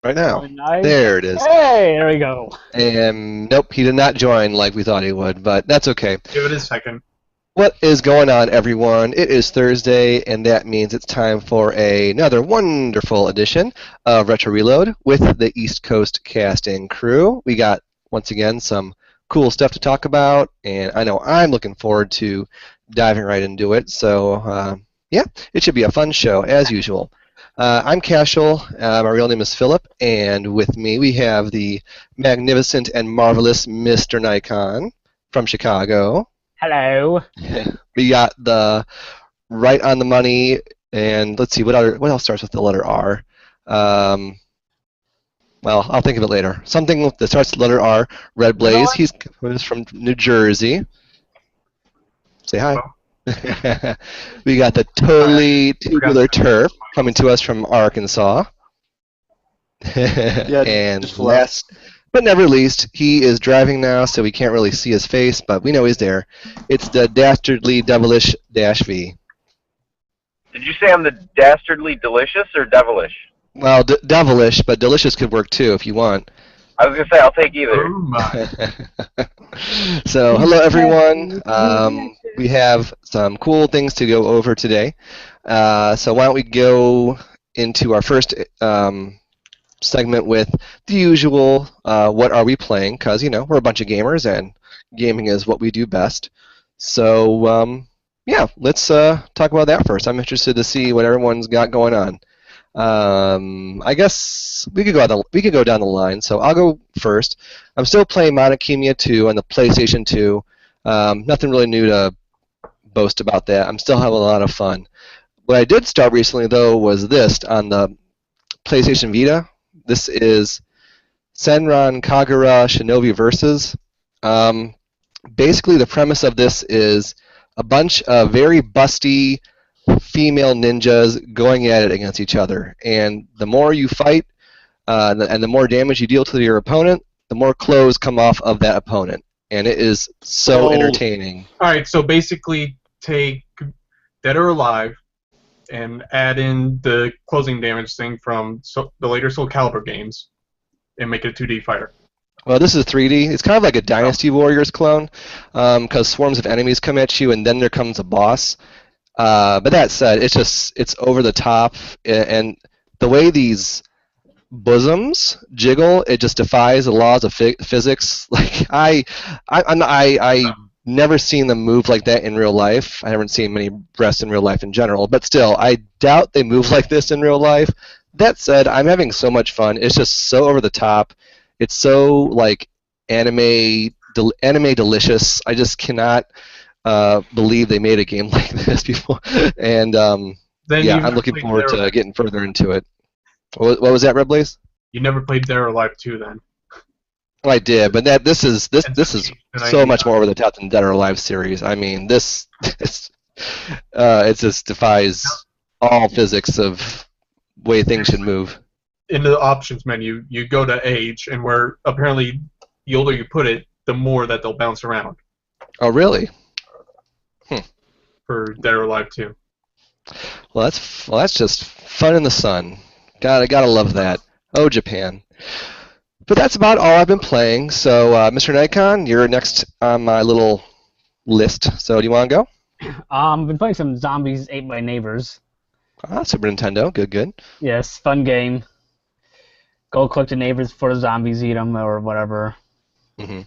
right now. Nice. There it is. Hey, there we go. And nope, he did not join like we thought he would, but that's okay. Give it a second. What is going on, everyone? It is Thursday, and that means it's time for another wonderful edition of Retro Reload with the East Coast casting crew. We got, once again, some cool stuff to talk about, and I know I'm looking forward to diving right into it. So, yeah, it should be a fun show, as usual. I'm Cashel. My real name is Philip, and with me we have the magnificent and marvelous Mr. Nikon from Chicago. Hello. We got the right on the money, and let's see what else starts with the letter R. Well, I'll think of it later. Something that starts with the letter R. Red Blaze. He's from New Jersey. Say hi. We got the totally tubular turf coming to us from Arkansas. And last but never least, he is driving now, so we can't really see his face, but we know he's there. It's the dastardly devilish -V. Did you say I'm the dastardly delicious or devilish? Well, devilish, but delicious could work too if you want. I was going to say I'll take either. Oh my. So, hello everyone. We have some cool things to go over today. So why don't we go into our first segment with the usual what are we playing, because we're a bunch of gamers and gaming is what we do best. So yeah, let's talk about that first. I'm interested to see what everyone's got going on. I guess we could go down the line, so I'll go first. I'm still playing Monokemia 2 on the PlayStation 2. Nothing really new to boast about that. I'm still having a lot of fun. What I did start recently though was this on the PlayStation Vita. This is Senran Kagura Shinobi Versus. Basically, the premise of this is a bunch of very busty female ninjas going at it against each other. And the more you fight and the more damage you deal to your opponent, the more clothes come off of that opponent. And it is so entertaining. Alright, so basically take Dead or Alive and add in the closing damage thing from the later Soul Calibur games and make it a 2D fighter. Well, this is 3D. It's kind of like a Dynasty Warriors clone, because swarms of enemies come at you, and then there comes a boss. But that said, it's over the top, and the way these bosoms jiggle, it just defies the laws of physics. Like I never seen them move like that in real life. I haven't seen many breasts in real life in general, but still, I doubt they move like this in real life. That said, I'm having so much fun. It's just so over the top. It's so like anime delicious. I just cannot believe they made a game like this before. And yeah, I'm looking forward to getting further into it. What was that, Red Blaze? You never played Dead or Alive 2 then? Well, I did, but this is so much more over the top than Dead or Alive series. I mean, it just defies all physics of way things should move. In the options menu, you go to age, and where apparently the older you put it, the more that they'll bounce around. Oh, really? For Dead or Alive 2. Well, that's just fun in the sun. Gotta love that. Oh, Japan. But that's about all I've been playing. So, Mr. Nikon, you're next on my little list. So, do you want to go? I've been playing some Zombies Ate by Neighbors. Super Nintendo. Good. Yes, fun game. Go collect the neighbors before the zombies eat them or whatever. Mm-hmm.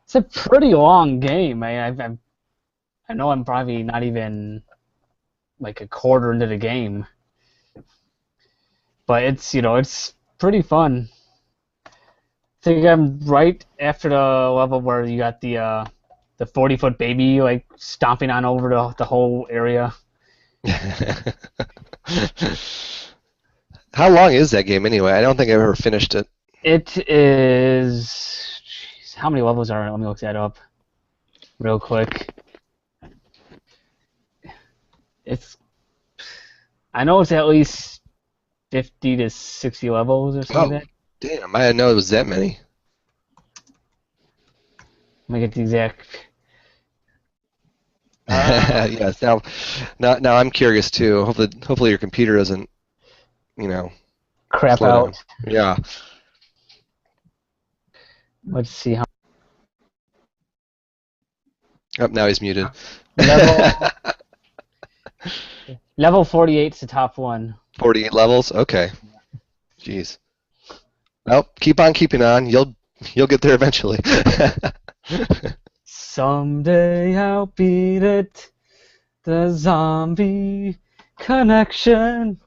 It's a pretty long game. I know I'm probably not even like a quarter into the game. But it's pretty fun. I think I'm right after the level where you got the 40-foot baby like stomping on over the whole area. How long is that game anyway? I don't think I've ever finished it. It is. Jeez, how many levels are? Let me look that up real quick. I know it's at least 50 to 60 levels or something like that. Damn, I didn't know it was that many. Let me get the exact. Yes. Now I'm curious too. Hopefully your computer doesn't, crap Slow down. out. Yeah. Let's see how Oh, now he's muted. level 48 is the top one. 48 levels? Okay. Jeez. Well, keep on keeping on. You'll get there eventually. Someday I'll beat it. The zombie connection.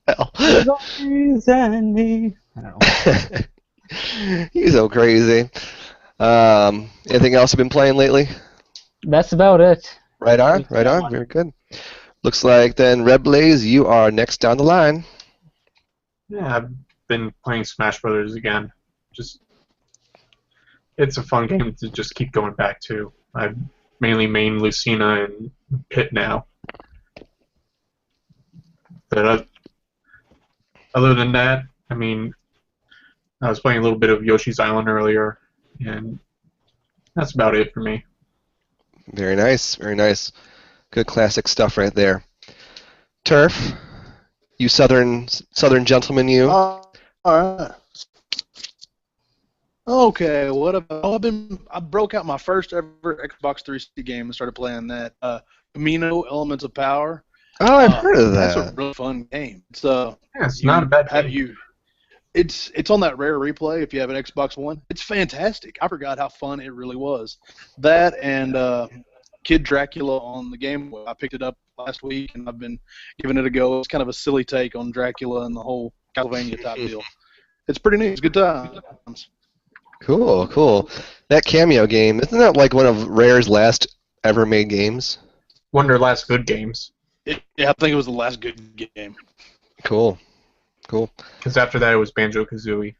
Well. Zombies and me. I don't know. He's so crazy. Anything else you've been playing lately? That's about it. Right on. Very good. Looks like then Red Blaze, you are next down the line. Yeah, I've been playing Smash Brothers again. It's a fun game to just keep going back to. I mainly main Lucina and Pit now. But other than that, I mean, I was playing a little bit of Yoshi's Island earlier, and that's about it for me. Very nice. Good classic stuff right there. Turf, you southern gentleman, you. All right. Okay, I broke out my first ever Xbox 360 game and started playing that. Camino Elements of Power. Oh, I've heard of that. That's a really fun game. It's it's not a bad game. It's on that rare replay if you have an Xbox One. It's fantastic. I forgot how fun it really was. That and Kid Dracula on the Game Boy. I picked it up last week and I've been giving it a go. It's kind of a silly take on Dracula and the whole Castlevania type deal. It's pretty neat. It's good times. Cool. That Cameo game, isn't that like one of Rare's last ever made games? One of their last good games. Yeah, I think it was the last good game. Cool. Because after that it was Banjo-Kazooie.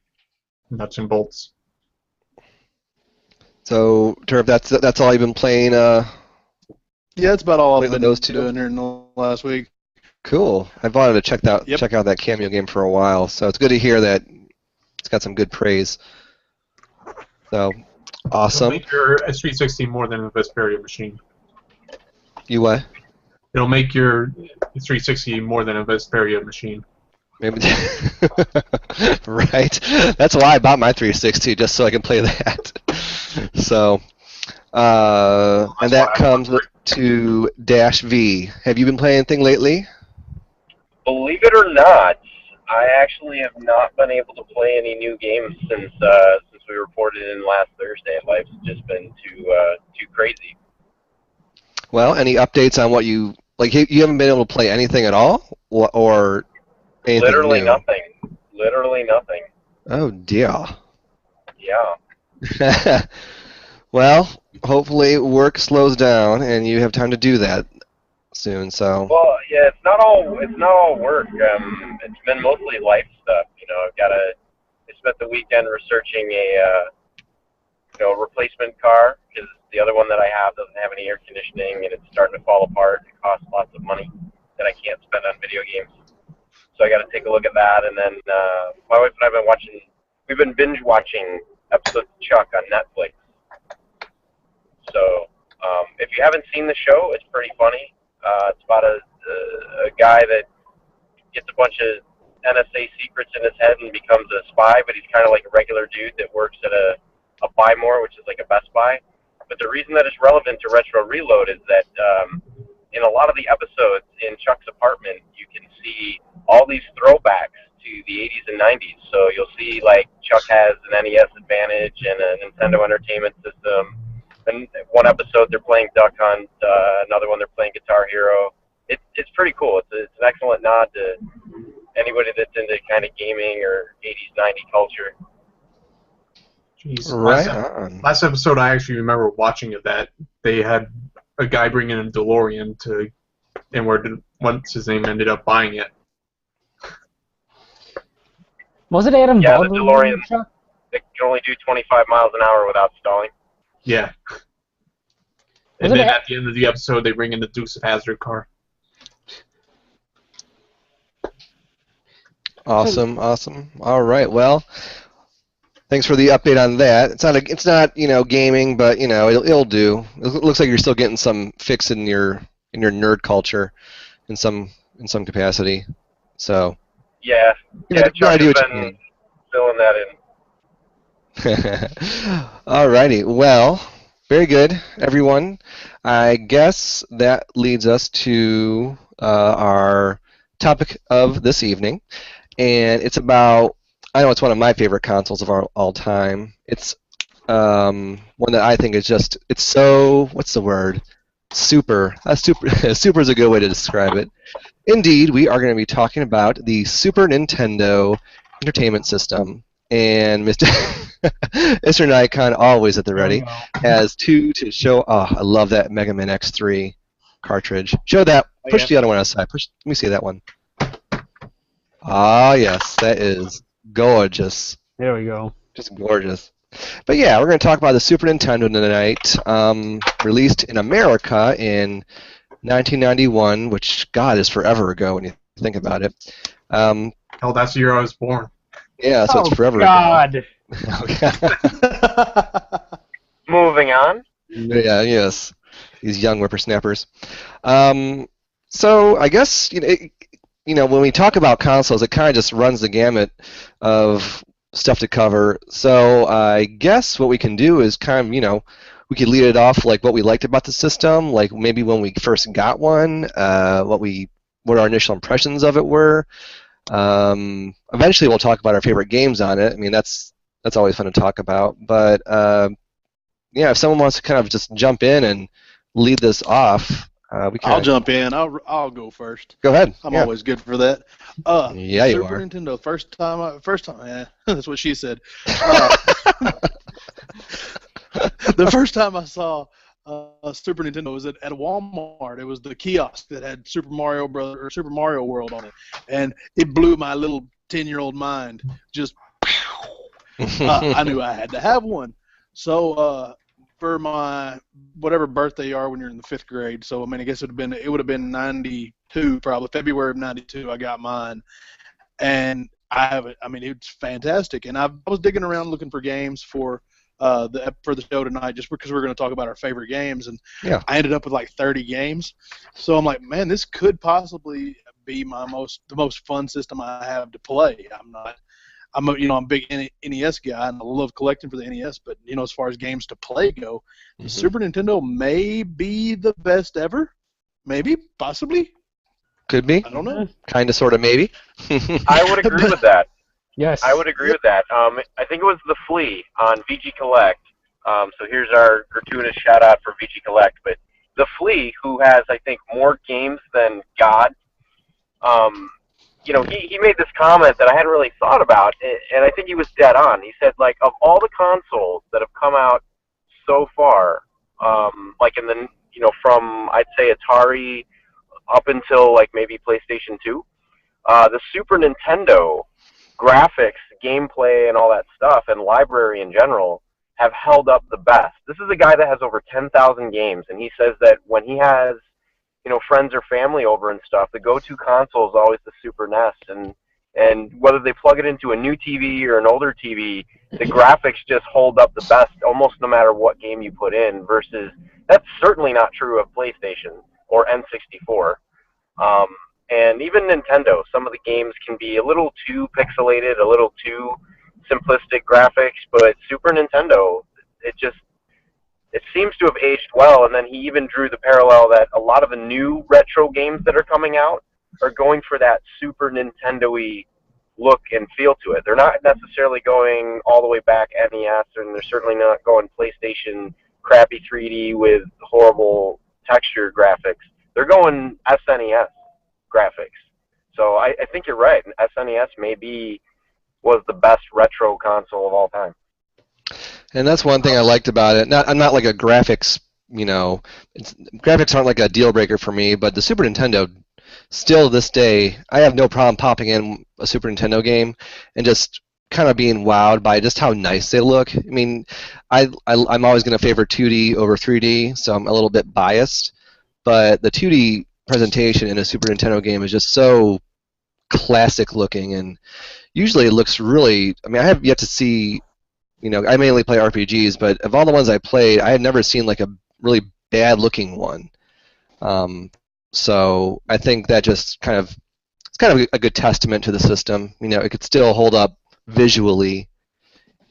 Nuts and bolts. So, Turf, that's all you've been playing? Yeah, that's about all I've been those two? doing here in the last week. Cool. I've wanted to check out that Cameo game for a while, so it's good to hear that it's got some good praise. So, awesome. It'll make your S360 more than a Vesperia machine. You what? It'll make your 360 more than a Vesperia machine. Maybe. Right. That's why I bought my 360, just so I can play that. So, and that comes to Dash V. Have you been playing anything lately? Believe it or not, I actually have not been able to play any new games since we reported in last Thursday. Life's just been too crazy. Well, any updates on what you like? You haven't been able to play anything at all, or anything Literally new? nothing. Literally nothing. Oh dear. Yeah. Well, hopefully work slows down and you have time to do that soon. So. Well, yeah, it's not all work. It's been mostly life stuff. I spent the weekend researching a replacement car because the other one that I have doesn't have any air conditioning and it's starting to fall apart. It costs lots of money that I can't spend on video games. So I got to take a look at that. And then my wife and I have been binge watching episodes of Chuck on Netflix. So if you haven't seen the show, it's pretty funny. It's about a guy that gets a bunch of NSA secrets in his head and becomes a spy, but he's kind of like a regular dude that works at a Buy More, which is like a Best Buy. But the reason that it's relevant to Retro Reload is that in a lot of the episodes in Chuck's apartment, you can see all these throwbacks to the 80s and 90s. So you'll see like Chuck has an NES Advantage and a Nintendo Entertainment System. And one episode they're playing Duck Hunt, another one they're playing Guitar Hero. It's pretty cool. It's an excellent nod to anybody that's into kind of gaming or 80s, 90s culture. Jeez. Right on. Last episode, I actually remember watching it that they had a guy bring in a DeLorean once his name ended up buying it. Was it Adam Yeah, the Baldwin? DeLorean. It can only do 25 miles an hour without stalling. Yeah. And then at the end of the episode, they bring in the Dukes of Hazzard car. Awesome. All right. Well, thanks for the update on that. It's not gaming, but it'll do. It looks like you're still getting some fix in your nerd culture, in some capacity. So Yeah, Yeah, yeah. no Chuck idea has what you been mean. filling that in. Alrighty, well, very good, everyone. I guess that leads us to our topic of this evening, and it's about. I know it's one of my favorite consoles of all time. It's one that I think is just. It's so. What's the word? Super. Super. Super is a good way to describe it. Indeed, we are going to be talking about the Super Nintendo Entertainment System. And Mr. Mr. Nikon, always at the There we ready, go. has two to show. Oh, I love that Mega Man X3 cartridge. Show that. Oh, Push yeah. the other one aside. Push. Let me see that one. Ah, yes, that is gorgeous. There we go. Just gorgeous. But yeah, we're going to talk about the Super Nintendo tonight. Released in America in 1991, which, God, is forever ago when you think about it. Hell, that's the year I was born. Yeah, so it's forever God. ago. Moving on. Yeah, yes. These young whippersnappers. So I guess when we talk about consoles, it kind of just runs the gamut of stuff to cover. So I guess what we can do is kind of we could lead it off like what we liked about the system, like maybe when we first got one, what our initial impressions of it were. Eventually, we'll talk about our favorite games on it. I mean, that's always fun to talk about. But yeah, if someone wants to kind of just jump in and lead this off, we can. I'll jump in. I'll go first. Go ahead. I'm Yeah. always good for that. Yeah, you Super are. Nintendo. First time. Yeah, that's what she said. The first time I saw Super Nintendo was at Walmart. It was the kiosk that had Super Mario Brother or Super Mario World on it, and it blew my little 10-year-old mind. Just I knew I had to have one. So for my whatever birthday you are when you're in the 5th grade, so I mean I guess it would have been 92 probably February of 92 I got mine, and I have it. I mean it's fantastic, and I was digging around looking for games for the show tonight just because we're going to talk about our favorite games, and Yeah. I ended up with like 30 games. So I'm like, man, this could possibly be the most fun system I have to play. I'm a big NES guy and I love collecting for the NES, but as far as games to play go, the Super Nintendo may be the best ever. Maybe, possibly. Could be. I don't know. Kind of, sort of, maybe. I would agree with that. Yes. I would agree with that. I think it was The Flea on VG Collect. So here's our gratuitous shout out for VG Collect. But The Flea, who has, I think, more games than God, he made this comment that I hadn't really thought about, and I think he was dead on. He said, like, of all the consoles that have come out so far, like in the, from, I'd say, Atari up until, like, maybe PlayStation 2, the Super Nintendo graphics, gameplay, and all that stuff, and library in general, have held up the best. This is a guy that has over 10,000 games, and he says that when he has, friends or family over and stuff, the go-to console is always the Super NES, and whether they plug it into a new TV or an older TV, the graphics just hold up the best almost no matter what game you put in, versus that's certainly not true of PlayStation or N64. And even Nintendo, some of the games can be a little too pixelated, a little too simplistic graphics, but Super Nintendo, it seems to have aged well. And then he even drew the parallel that a lot of the new retro games that are coming out are going for that Super Nintendo-y look and feel to it. They're not necessarily going all the way back NES, and they're certainly not going PlayStation crappy 3D with horrible texture graphics. They're going SNES graphics. So I think you're right. SNES was the best retro console of all time. And that's one thing I liked about it. I'm not like a graphics, graphics aren't like a deal breaker for me, but the Super Nintendo, still to this day, I have no problem popping in a Super Nintendo game and just kind of being wowed by just how nice they look. I mean, I'm always going to favor 2D over 3D, so I'm a little bit biased, but the 2D presentation in a Super Nintendo game is just so classic looking, and usually it looks really, I mean, I have yet to see, I mainly play RPGs, but of all the ones I played, I had never seen like a really bad looking one. So I think that just kind of it's kind of a good testament to the system. You know, it could still hold up visually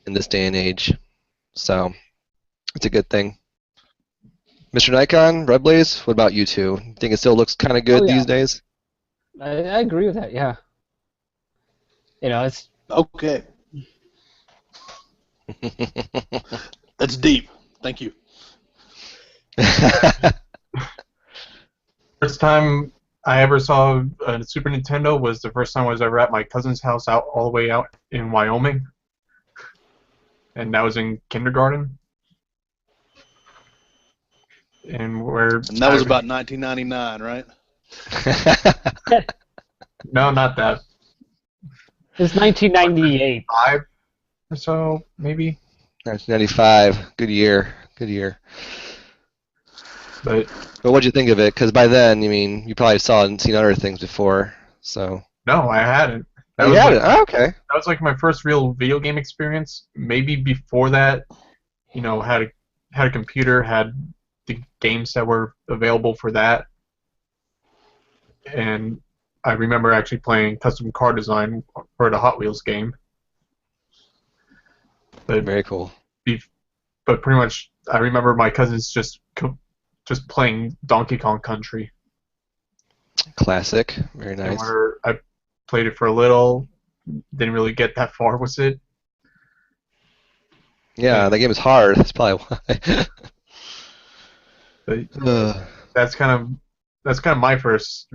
in this day and age. So it's a good thing. Mr. Nikon, Red Blaze, what about you two? Think it still looks kind of good these days? I agree with that. Yeah. You know, it's Okay. That's deep. Thank you. First time I ever saw a Super Nintendo was the first time I was ever at my cousin's house out all the way out in Wyoming. And that was in kindergarten. And that was about 1999, right? No, not that. It's 1998. 5 or so, maybe. 1995, good year, good year. But what'd you think of it? Because by then, I mean, you probably saw and seen other things before, so. no, I hadn't. You had it? Oh, okay. That was like my first real video game experience. Maybe before that, you know, had a computer, had the games that were available for that. And I remember actually playing custom car design for the Hot Wheels game. But Very cool. But pretty much, I remember my cousins just playing Donkey Kong Country. Classic. Very nice. I played it for a little, didn't really get that far with it. Yeah, that game is hard. That's probably why. But that's kind of my first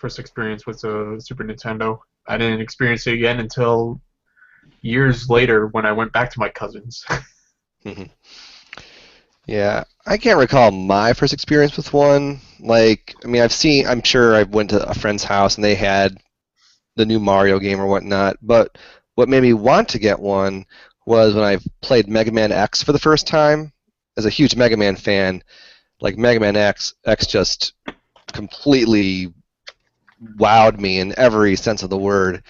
experience with the Super Nintendo. I didn't experience it again until years later when I went back to my cousins. Yeah, I can't recall my first experience with one. Like, I mean, I'm sure I went to a friend's house and they had the new Mario game or whatnot, but what made me want to get one was when I played Mega Man X for the first time. As a huge Mega Man fan, like Mega Man X just completely wowed me in every sense of the word.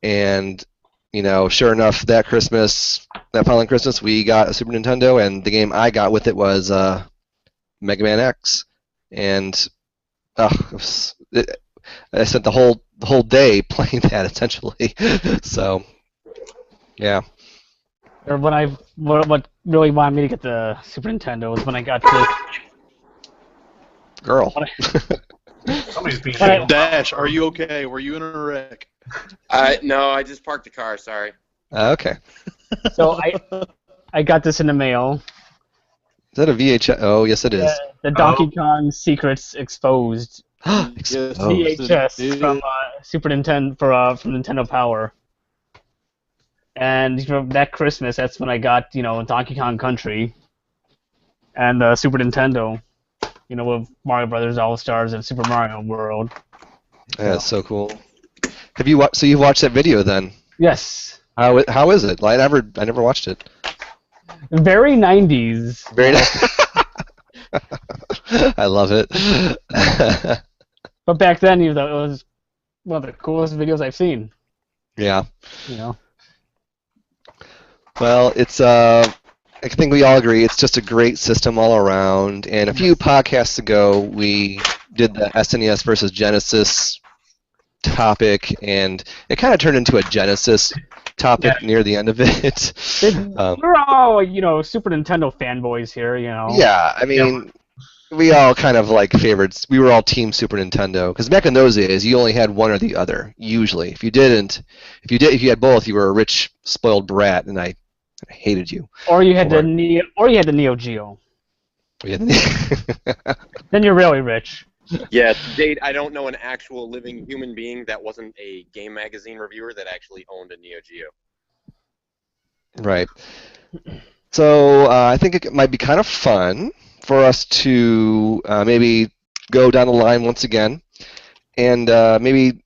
And, you know, sure enough, that following Christmas, we got a Super Nintendo, and the game I got with it was Mega Man X. And I spent the whole day playing that essentially. So, yeah. Or what really wanted me to get the Super Nintendo was when I got to. Girl. Somebody's being Dash, are you okay? Were you in a wreck? No, I just parked the car. Sorry. Okay. So I got this in the mail. Is that a VHS? Oh, yes, it is. The Donkey Kong Secrets Exposed. Exposed. VHS from Super Nintendo from Nintendo Power. And that Christmas, that's when I got, you know, Donkey Kong Country and Super Nintendo, you know, with Mario Brothers All Stars and Super Mario World. Yeah, that's so cool. Have you so you've watched that video then? Yes. How is it? I never watched it. Very 90s. Very nice. I love it. But back then, it was one of the coolest videos I've seen. Yeah. You know. Well, it's I think we all agree it's just a great system all around. And a few podcasts ago, we did the SNES versus Genesis topic, and it kind of turned into a Genesis topic near the end of it. We're all, you know, Super Nintendo fanboys here, you know. Yeah, I mean, we all kind of like favorites. We were all Team Super Nintendo because back in those days, you only had one or the other. Usually, if you had both, you were a rich, spoiled brat, and I hated you. Or you had the Neo Geo. Then you're really rich. Yeah, to date, I don't know an actual living human being that wasn't a game magazine reviewer that actually owned a Neo Geo. Right. So I think it might be kind of fun for us to maybe go down the line once again and maybe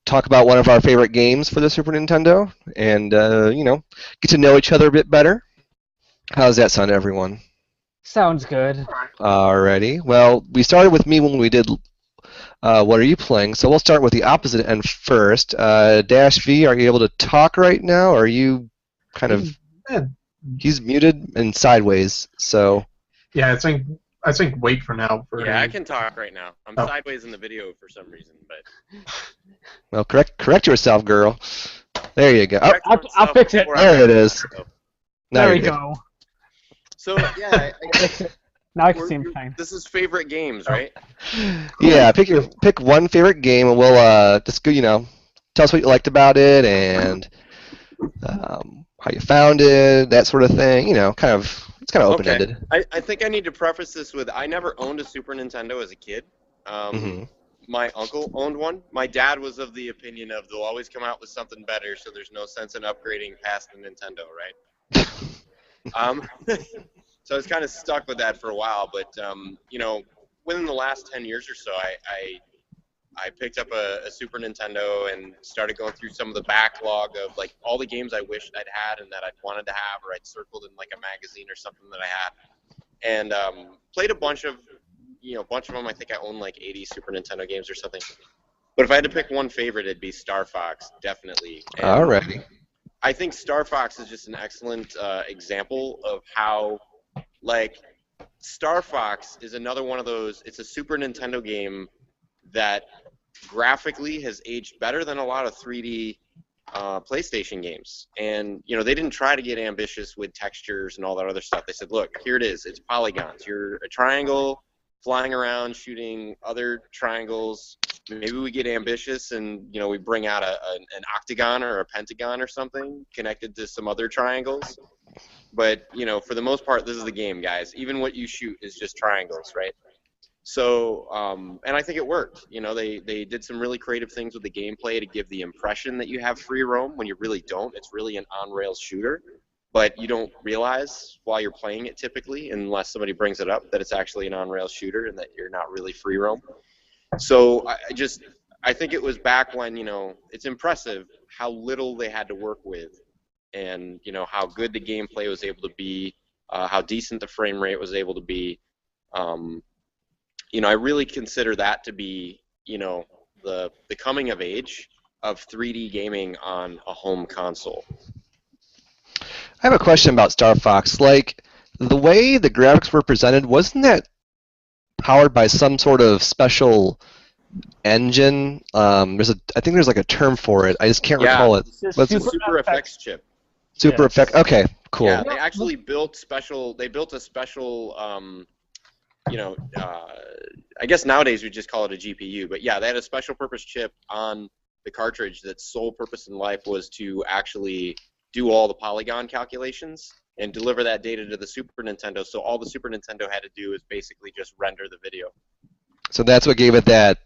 talk about one of our favorite games for the Super Nintendo and, you know, get to know each other a bit better. How does that sound, everyone? Sounds good. Alrighty. Well, we started with me when we did What Are You Playing? So we'll start with the opposite end first. Dash V, are you able to talk right now? Or are you kind of... He's muted and sideways, so... Yeah, I think I think wait for now. For Yeah, I him. can talk right now. I'm Oh. sideways in the video for some reason, but Well, correct yourself, girl. There you go. Oh, correct I'll myself fix it. before I there it mess is. up, so. Now There you're we good. go. So yeah, I'll fix it. Now I can see him fine. this is favorite games, right? Yeah, pick one favorite game, and we'll just go, tell us what you liked about it and how you found it, that sort of thing. It's kind of open Okay. ended. I think I need to preface this with I never owned a Super Nintendo as a kid. Hmm. My uncle owned one. My dad was of the opinion of they'll always come out with something better, so there's no sense in upgrading past the Nintendo, right? So I was kind of stuck with that for a while, but within the last 10 years or so, I picked up a Super Nintendo and started going through some of the backlog of like all the games I wished I'd had and that I'd wanted to have or I'd circled in like a magazine or something that I had, and played a bunch of them. I think I own like 80 Super Nintendo games or something. But if I had to pick one favorite, it'd be Star Fox, definitely. And Alrighty. I think Star Fox is just an excellent example of how, like, Star Fox is another one of those. It's a Super Nintendo game that graphically has aged better than a lot of 3D PlayStation games. And they didn't try to get ambitious with textures and all that other stuff. They said, look, here it is. It's polygons. You're a triangle flying around shooting other triangles. Maybe we get ambitious and we bring out an octagon or a pentagon or something connected to some other triangles. But for the most part, this is the game, guys. Even what you shoot is just triangles, right? So, and I think it worked. They did some really creative things with the gameplay to give the impression that you have free roam when you really don't. It's really an on-rails shooter, but you don't realize while you're playing it typically, unless somebody brings it up, that it's actually an on-rails shooter and that you're not really free roam. So I think it was back when, it's impressive how little they had to work with and, how good the gameplay was able to be, how decent the frame rate was able to be. I really consider that to be, the coming of age of 3D gaming on a home console. I have a question about Star Fox. Like, the way the graphics were presented, wasn't that powered by some sort of special engine? I think there's like a term for it. I just can't recall it. It's What's It's a Super FX chip. Super Yes. Effect? Okay, cool. Yeah, they actually built a special, I guess nowadays we just call it a GPU, but yeah, they had a special purpose chip on the cartridge that's sole purpose in life was to actually do all the polygon calculations and deliver that data to the Super Nintendo. So all the Super Nintendo had to do is basically just render the video. So that's what gave it that,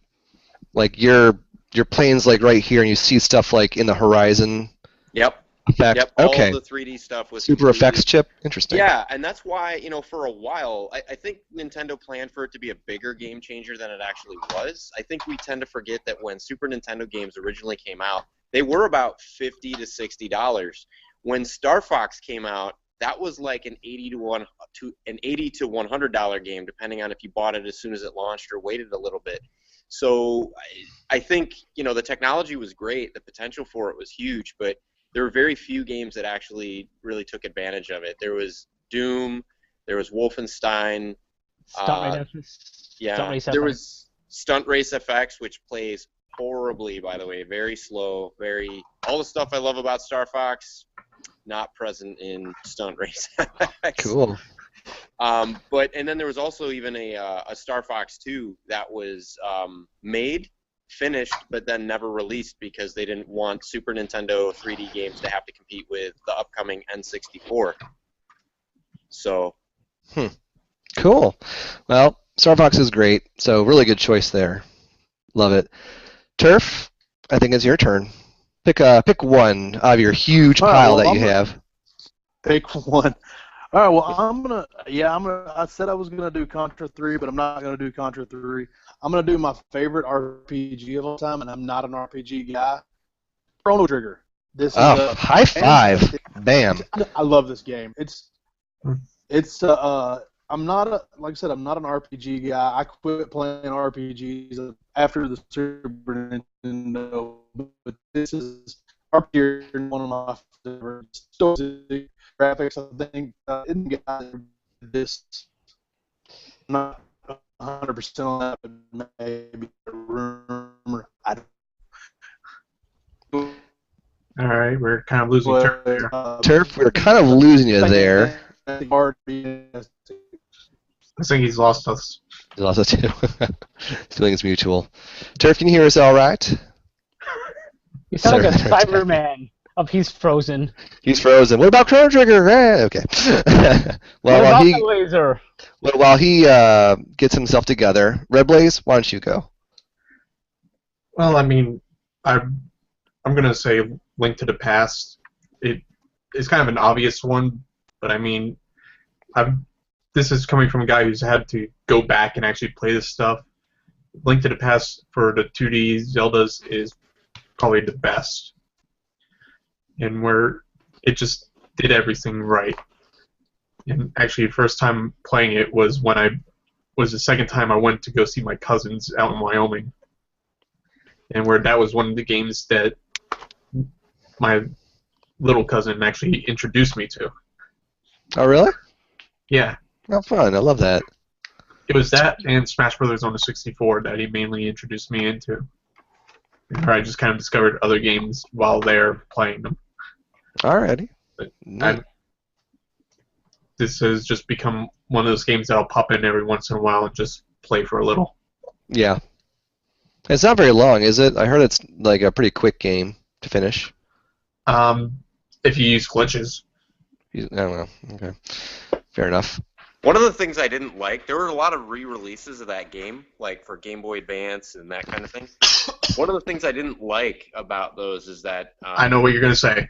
like your plane's like right here, and you see stuff like in the horizon. Yep. Effect. Yep. Okay. All the 3D stuff was Super completely- effects chip. Interesting. Yeah, and that's why, for a while, I think Nintendo planned for it to be a bigger game changer than it actually was. I think we tend to forget that when Super Nintendo games originally came out, they were about $50 to $60. When Star Fox came out, that was like an $80 to $100 game, depending on if you bought it as soon as it launched or waited a little bit. So I think, the technology was great, the potential for it was huge, but there were very few games that actually really took advantage of it. There was Doom, there was Wolfenstein. Stunt Race there FX. was Stunt Race FX, which plays horribly, by the way, very slow, all the stuff I love about Star Fox, not present in Stunt Race FX. Cool. And then there was also even a Star Fox 2 that was made, finished, but then never released because they didn't want Super Nintendo 3D games to have to compete with the upcoming N64. So. Cool. Well, Star Fox is great, so really good choice there. Love it. Turf, I think it's your turn. Pick one out of your huge pile that you have. Pick one. All right. Well, I said I was gonna do Contra 3, but I'm not gonna do Contra 3. I'm gonna do my favorite RPG of all time, and I'm not an RPG guy. Chrono Trigger. This is high five! Bam. I love this game. I'm not like I said, I'm not an RPG guy. I quit playing RPGs after the Super Nintendo, but this is RPG, one of my favorite stories. Graphics, I think, this not 100% on that, but maybe a rumor. I don't know. All right, we're kind of losing turn here. Turf, we're kind of losing you there. I think he's lost us. He's lost us too. Feelings mutual. Turf, can you hear us all right? You sound like a Sorry. Cyberman. Oh, he's frozen. He's frozen. What about Chrono Trigger? Okay. What about the laser? While he gets himself together, Red Blaze, why don't you go? Well, I mean, I'm gonna say Link to the Past. It's kind of an obvious one, but I mean, this is coming from a guy who's had to go back and actually play this stuff. Link to the Past for the 2D Zeldas is probably the best, and where it just did everything right. And actually, first time playing it was the second time I went to go see my cousins out in Wyoming, and where that was one of the games that my little cousin actually introduced me to. Oh, really? Yeah. Oh, fun. I love that. It was that and Smash Brothers on the 64 that he mainly introduced me into. Where I just kind of discovered other games while they're playing them. Alrighty. This has just become one of those games that I'll pop in every once in a while and just play for a little. Yeah. It's not very long, is it? I heard it's like a pretty quick game to finish. If you use glitches. I don't know. Okay. Fair enough. One of the things I didn't like, there were a lot of re-releases of that game, like for Game Boy Advance and that kind of thing. One of the things I didn't like about those is that... I know what you're going to say.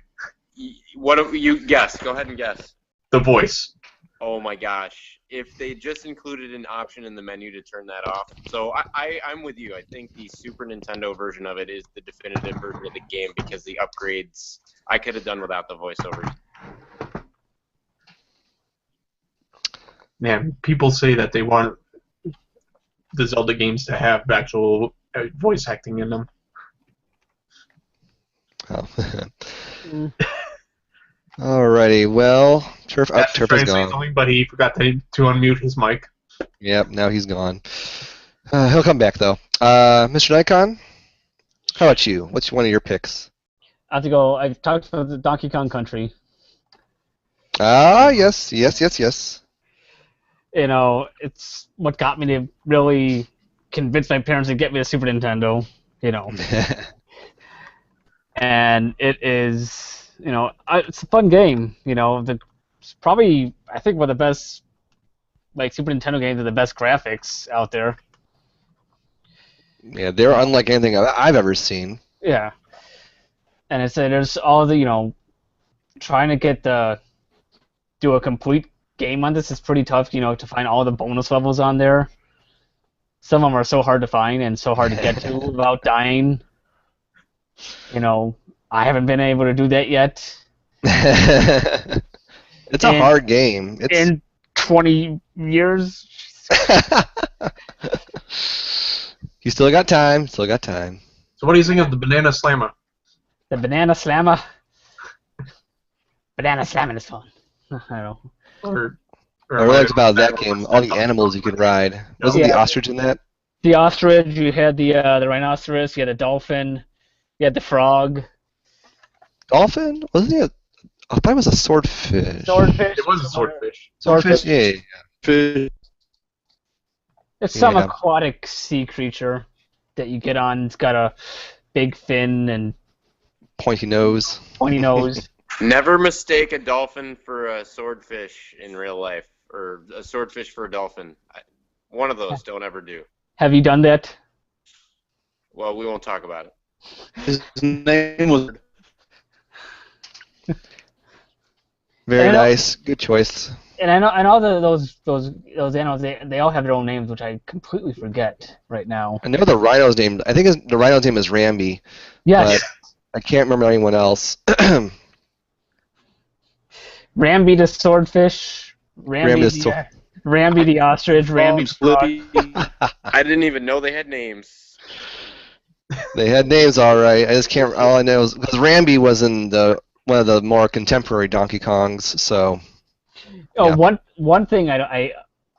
You guess. Go ahead and guess. The voice. Oh my gosh. If they just included an option in the menu to turn that off. So I'm with you. I think the Super Nintendo version of it is the definitive version of the game because the upgrades I could have done without the voiceovers. Man, people say that they want the Zelda games to have actual voice acting in them. Oh. Alrighty, well, Turf is gone. But he forgot to unmute his mic. Yep, now he's gone. He'll come back, though. Mr. Nikon, how about you? What's one of your picks? I have to go. I've talked about the Donkey Kong Country. Ah, yes. You know, it's what got me to really convince my parents to get me a Super Nintendo, you know. And it is, you know, it's a fun game, you know. It's probably, I think, one of the best, like, Super Nintendo games with the best graphics out there. Yeah, they're unlike anything I've ever seen. Yeah. And it's there's all the, you know, trying to do a complete game on this is pretty tough, you know, to find all the bonus levels on there. Some of them are so hard to find and so hard to get to without dying. You know, I haven't been able to do that yet. It's a hard game. In 20 years. You still got time. So what do you think of the Banana Slammer? The Banana Slammer? Banana Slamming is fun. I don't know. I really liked about that game, all the animals you could ride. Wasn't the ostrich in that? The ostrich, you had the rhinoceros, you had the dolphin, you had the frog. Dolphin? Wasn't he I thought it was a swordfish. Swordfish? It was a swordfish. Swordfish? Yeah. Fish. It's some aquatic sea creature that you get on. It's got a big fin and... Pointy nose. Never mistake a dolphin for a swordfish in real life, or a swordfish for a dolphin. One of those, don't ever do. Have you done that? Well, we won't talk about it. His name was... Very nice. Good choice. And I know those animals, they all have their own names, which I completely forget right now. I know the rhino's name. I think the rhino's name is Rambi. Yes. But I can't remember anyone else. Rambi the swordfish. Rambi the ostrich. Rambi the frog. I didn't even know they had names. They had names, all right. I just can't. All I know is because Rambi was in one of the more contemporary Donkey Kongs. So. Oh, yeah. One thing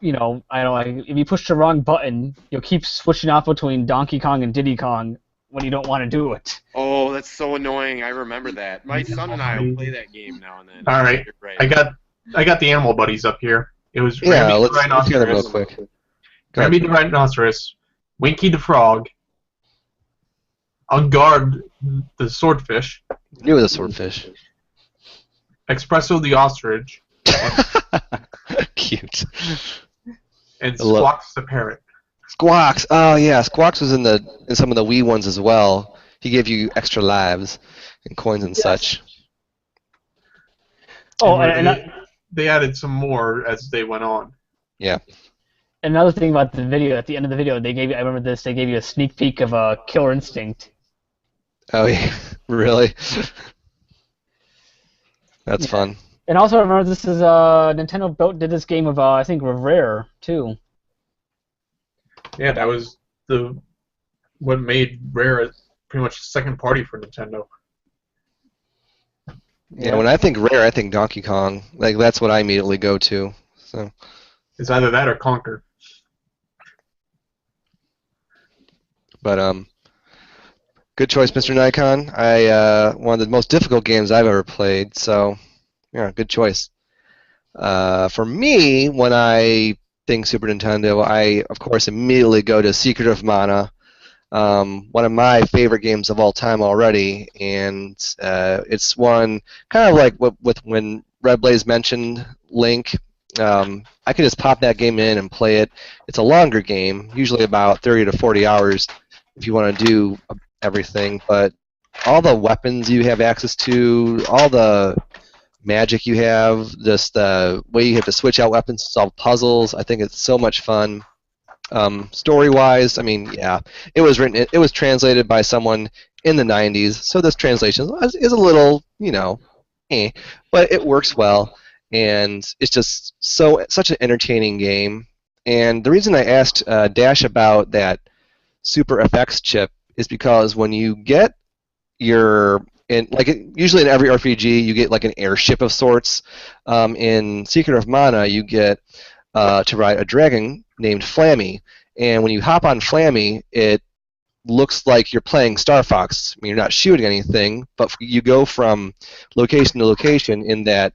I don't know, like, if you push the wrong button, you'll keep switching off between Donkey Kong and Diddy Kong when you don't want to do it. Oh, that's so annoying. I remember that. My son and I will play that game now and then. All right, You're right. I got the animal buddies up here. It was Yeah, Rambi the let's hear them real rhinoceros, quick. Go ahead. Rambi the rhinoceros, Winky the frog, Ungard the swordfish, Knew it was a swordfish. Espresso the ostrich, Cute. and I love- Squawks the parrot. Squawks. Oh yeah, Squawks was in some of the Wii ones as well. He gave you extra lives and coins and such. Oh, And they added some more as they went on. Yeah. another thing about the video, at the end of the video, I remember this, they gave you a sneak peek of Killer Instinct. Oh yeah. Really? That's fun. And also, I remember this is Nintendo did this game of I think with Rare too. Yeah, that was what made Rare pretty much second party for Nintendo. Yeah, when I think Rare, I think Donkey Kong. Like that's what I immediately go to. So. It's either that or Conker. But good choice, Mr. Nikon. One of the most difficult games I've ever played. So, yeah, good choice. For me, when I think Super Nintendo, I of course immediately go to Secret of Mana. One of my favorite games of all time already, and it's one kind of like when Red Blaze mentioned Link. I can just pop that game in and play it. It's a longer game, usually about 30 to 40 hours if you want to do everything, but all the weapons you have access to, all the magic you have, just the way you have to switch out weapons to solve puzzles, I think it's so much fun. Story-wise, I mean, yeah, it was translated by someone in the 90s, so this translation is a little, but it works well, and it's just such an entertaining game. And the reason I asked Dash about that Super FX chip is because when you get usually in every RPG you get like an airship of sorts. In Secret of Mana you get to ride a dragon named Flammy, and when you hop on Flammy, it looks like you're playing Star Fox. I mean, you're not shooting anything, but you go from location to location in that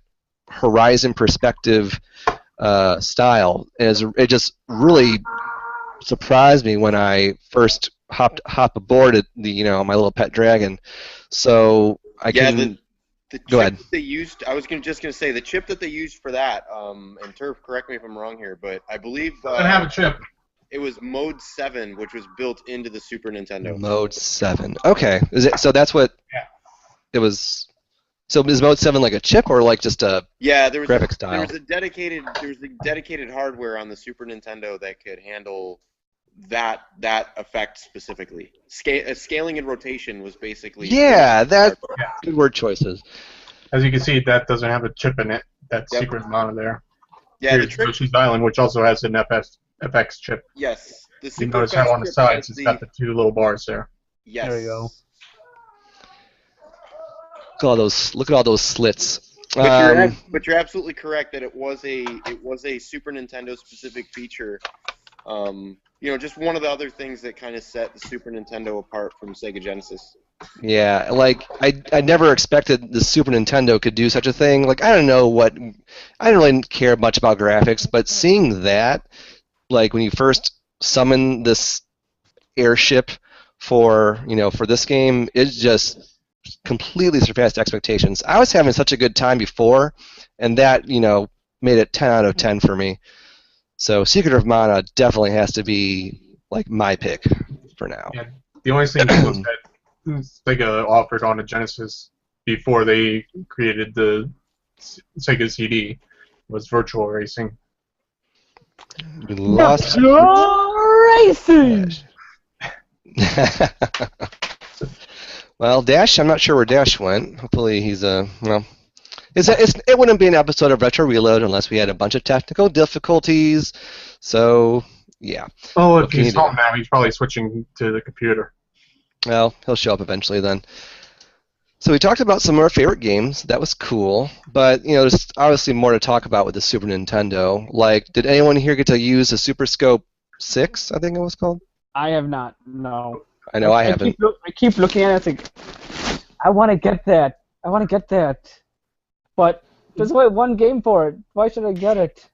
horizon perspective style, and it just really surprised me when I first hop aboard at my little pet dragon. So I can. The Go chip ahead. that they used, I was just going to say, the chip that they used for that, and Turf, correct me if I'm wrong here, but I believe Doesn't have a chip. it was Mode 7, which was built into the Super Nintendo. Mode 7. Okay. So that's what it was. So is Mode 7 like a chip or like just a graphic style? There was a dedicated hardware on the Super Nintendo that could handle that effect specifically. Scaling and rotation was basically Good word choices. As you can see, that doesn't have a chip in it. That's Yep. Secret of Mana there. Yeah, Here's Yoshi's Island, which also has an FX chip. yes. The You Super notice how FX on the chip sides has it's got the two little bars there. Yes. There you go. Look at all those slits. But you're absolutely correct that it was a Super Nintendo specific feature. Just one of the other things that kind of set the Super Nintendo apart from Sega Genesis. Yeah, like I never expected the Super Nintendo could do such a thing. Like I didn't really care much about graphics, but seeing that, like when you first summon this airship for this game, it just completely surpassed expectations. I was having such a good time before, and that made it 10 out of 10 for me. So Secret of Mana definitely has to be like my pick for now. Yeah, the only thing that Sega offered on a Genesis before they created the Sega CD was virtual racing. We lost Racing. Well, Dash, I'm not sure where Dash went. Hopefully he's it wouldn't be an episode of Retro Reload unless we had a bunch of technical difficulties. So, yeah. Oh, What if can he's you do? home now, he's probably switching to the computer. Well, he'll show up eventually then. So we talked about some of our favorite games. That was cool. But, there's obviously more to talk about with the Super Nintendo. Like, did anyone here get to use the Super Scope 6, I think it was called? I have not. No. I know I haven't. I keep looking at it. I think I want to get that. I want to get that. But there's only one game for it. Why should I get it?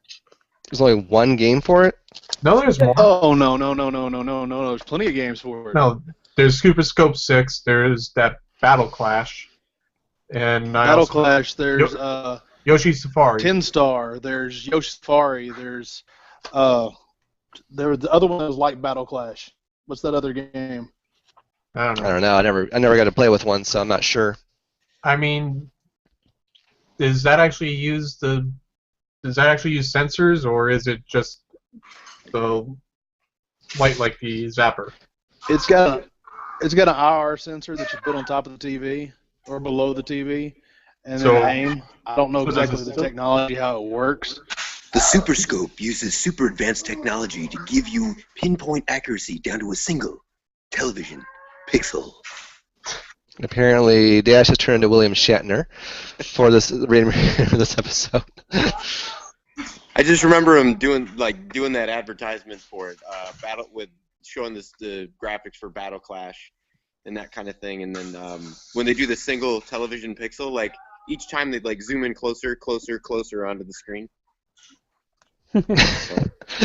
There's only one game for it? No, there's more. Oh no. There's plenty of games for it. No, there's Super Scope 6. There's that Battle Clash, and Battle Clash. There's Yoshi's Safari. Tin Star. There's Yoshi Safari. There's the other one was like Battle Clash. What's that other game? I don't know. I don't know. I never got to play with one, so I'm not sure. I mean, does that actually use sensors, or is it just the light like the zapper? It's got an IR sensor that you put on top of the TV or below the TV, and then aim. I don't know exactly the technology how it works. The Super Scope uses super advanced technology to give you pinpoint accuracy down to a single television pixel. Apparently, Dash has turned into William Shatner for this episode. I just remember him doing that advertisement for it, showing the graphics for Battle Clash and that kind of thing, and then when they do the single television pixel, like each time they'd zoom in closer onto the screen. I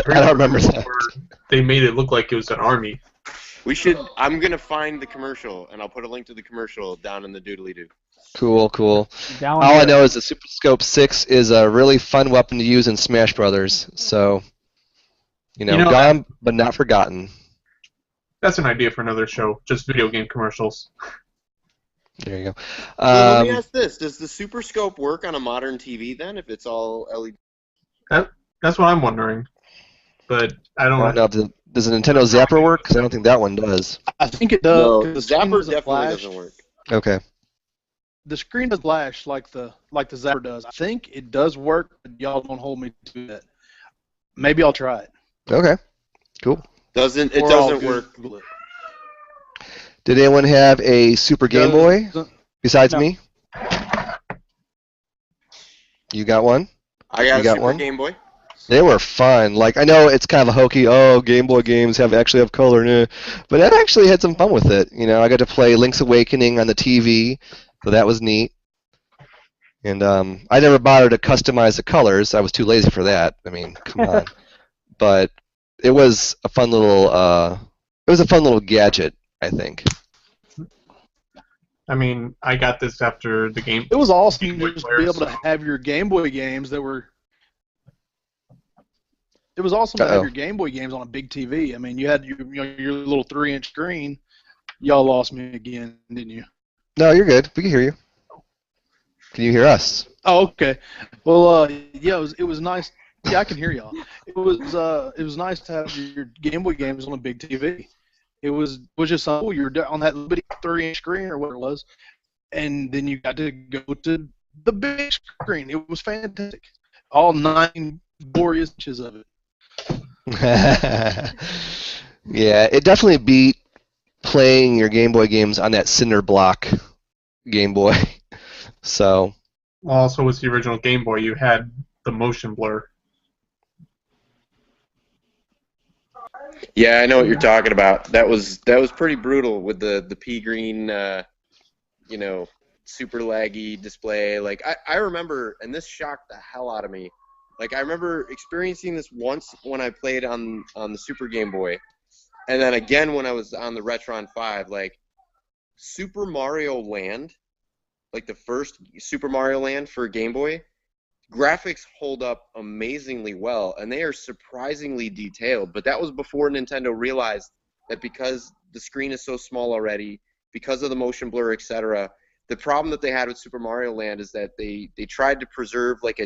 don't remember that. They made it look like it was an army. I'm gonna find the commercial, and I'll put a link to the commercial down in the doodly-doo. Cool. Down All there. I know is the Super Scope 6 is a really fun weapon to use in Smash Brothers. So, gone but not forgotten. That's an idea for another show. Just video game commercials. There you go. Well, let me ask this: does the Super Scope work on a modern TV then, if it's all LED? That's what I'm wondering. But I don't know. Does the Nintendo Zapper work? Because I don't think that one does. I think it does. No, 'cause the the screen Zapper doesn't definitely flash. doesn't work. Okay. The screen does flash like the Zapper does. I think it does work, but y'all don't hold me to that. Maybe I'll try it. Okay. Cool. It Or I'll doesn't work. Google it. Did anyone have a Super Game Boy besides me? You got one? I got You a got Super one? Game Boy. They were fun. Like, I know it's kind of a hokey, Game Boy games actually have color, but I actually had some fun with it. I got to play Link's Awakening on the TV, so that was neat. And I never bothered to customize the colors. I was too lazy for that. I mean, come on. But it was a fun little gadget, I think. I mean, I got this after the game. It was awesome Boy to just player, be able so- to have your Game Boy games that were. It was awesome to have your Game Boy games on a big TV. I mean, you had your little 3-inch screen. Y'all lost me again, didn't you? No, you're good. We can hear you. Can you hear us? Oh, okay. Well, yeah, it was nice. Yeah, I can hear y'all. It was nice to have your Game Boy games on a big TV. It was just so cool. You were on that little 3-inch screen or whatever it was, and then you got to go to the big screen. It was fantastic. All 9 glorious inches of it. Yeah, it definitely beat playing your Game Boy games on that cinder block Game Boy. So. Also, with the original Game Boy, you had the motion blur. Yeah, I know what you're talking about. That was pretty brutal with the pea green, super laggy display. Like I remember, and this shocked the hell out of me. Like I remember experiencing this once when I played on the Super Game Boy, and then again when I was on the Retron 5. Like Super Mario Land, like the first Super Mario Land for Game Boy, graphics hold up amazingly well, and they are surprisingly detailed. But that was before Nintendo realized that because the screen is so small already, because of the motion blur, etc. The problem that they had with Super Mario Land is that they tried to preserve like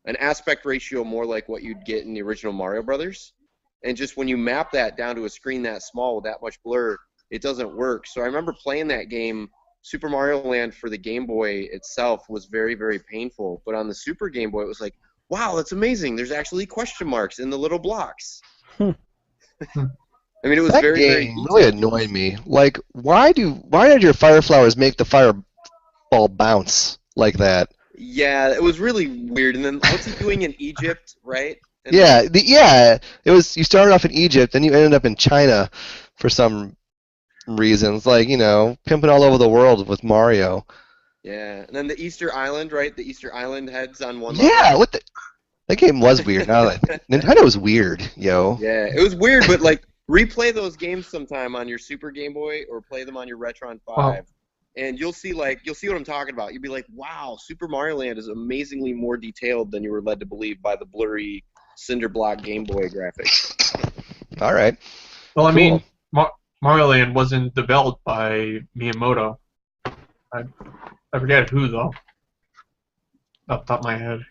an aspect ratio more like what you'd get in the original Mario Brothers, and just when you map that down to a screen that small with that much blur, it doesn't work. So I remember playing that game. Super Mario Land for the Game Boy itself was very, very painful, but on the Super Game Boy it was like, wow, that's amazing. There's actually question marks in the little blocks. I mean, it was That very, very game really detailed. annoyed me. Like, why did your fire flowers make the fireball bounce like that? Yeah, it was really weird. And then what's he doing in Egypt, right? And Yeah, it was. You started off in Egypt, then you ended up in China for some reasons, like pimping all over the world with Mario. yeah, and then the Easter Island, right? The Easter Island heads on one Yeah, level. that game was weird. Now that Nintendo was weird, yo. Yeah, it was weird, but like replay those games sometime on your Super Game Boy or play them on your Retron 5. And you'll see what I'm talking about. You'll be like, wow, Super Mario Land is amazingly more detailed than you were led to believe by the blurry cinder block Game Boy graphics. All right. Well, I Cool. mean, Mario Land wasn't developed by Miyamoto. I forget who though. Off the top of my head.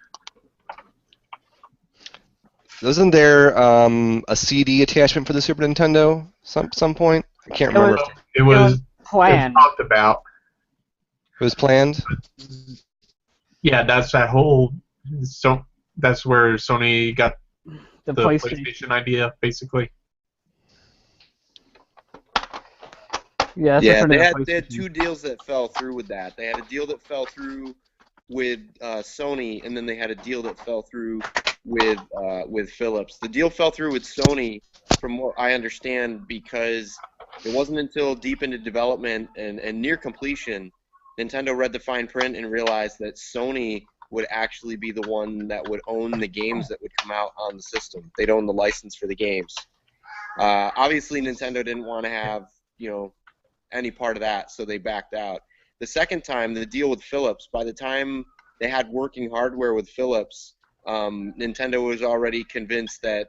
Wasn't there a CD attachment for the Super Nintendo some point? I can't remember. It was planned. talked about. It was planned. Yeah, that's that whole. So that's where Sony got The the PlayStation. PlayStation idea, basically. Yeah, that's Yeah, the they front of the had PlayStation. two deals that fell through with that. They had a deal that fell through with Sony, and then they had a deal that fell through with Philips. The deal fell through with Sony, from what I understand, because it wasn't until deep into development and near completion, Nintendo read the fine print and realized that Sony would actually be the one that would own the games that would come out on the system. They'd own the license for the games. Obviously, Nintendo didn't want to have, any part of that, so they backed out. The second time, the deal with Philips, by the time they had working hardware with Philips, Nintendo was already convinced that,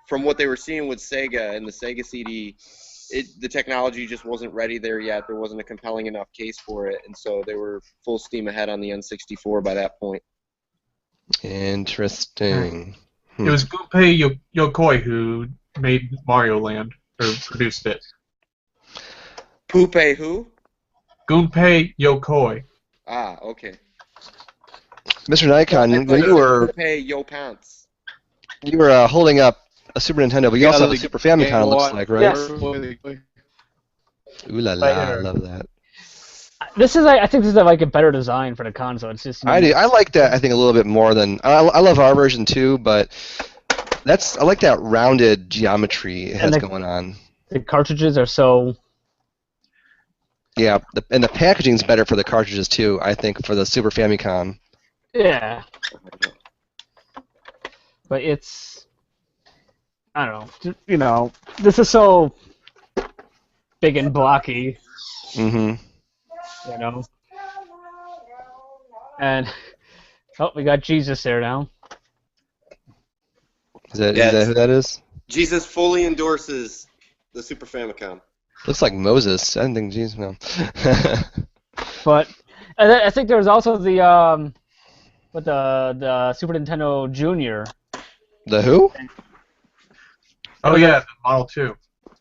from what they were seeing with Sega and the Sega CD, the technology just wasn't ready there yet. There wasn't a compelling enough case for it, and so they were full steam ahead on the N64 by that point. Interesting. It was Gunpei Yokoi who made Mario Land, or produced it. Poupe who? Gunpei Yokoi. Ah, okay. Mr. Nikon, when you were Poupe Yo Pants. holding up a Super Nintendo, but you also have a Super Famicom, it looks like, right? Yes. Ooh la la, I love that. I think this is like a better design for the console. It's just. I do. I like that. I think a little bit more than I love our version too, but I like that rounded geometry it has going on. The cartridges are so. Yeah, and the packaging's better for the cartridges too. I think for the Super Famicom. Yeah. But it's. I don't know. This is so big and blocky. Mm-hmm. And we got Jesus there now. Is that who that is? Jesus fully endorses the Super Famicom. Looks like Moses. I didn't think Jesus. No. But I think there was also the Super Nintendo Junior. The who? Oh yeah, the Model 2.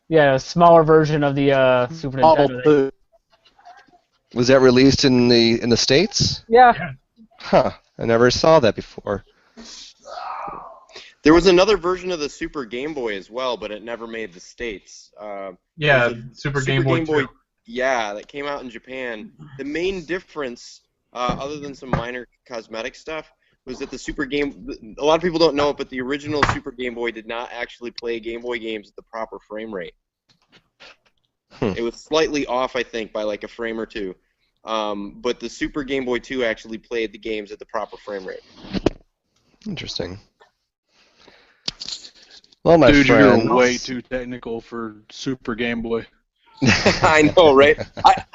Yeah, a smaller version of the Super Nintendo. Was that released in the States? Yeah. Huh. I never saw that before. There was another version of the Super Game Boy as well, but it never made the States. Super Game Boy 2. Yeah, that came out in Japan. The main difference, other than some minor cosmetic stuff, was that a lot of people don't know it, but the original Super Game Boy did not actually play Game Boy games at the proper frame rate. It was slightly off, I think, by like a frame or two. But the Super Game Boy 2 actually played the games at the proper frame rate. Interesting. Well, my Dude, friends, you're way too technical for Super Game Boy. I know, right?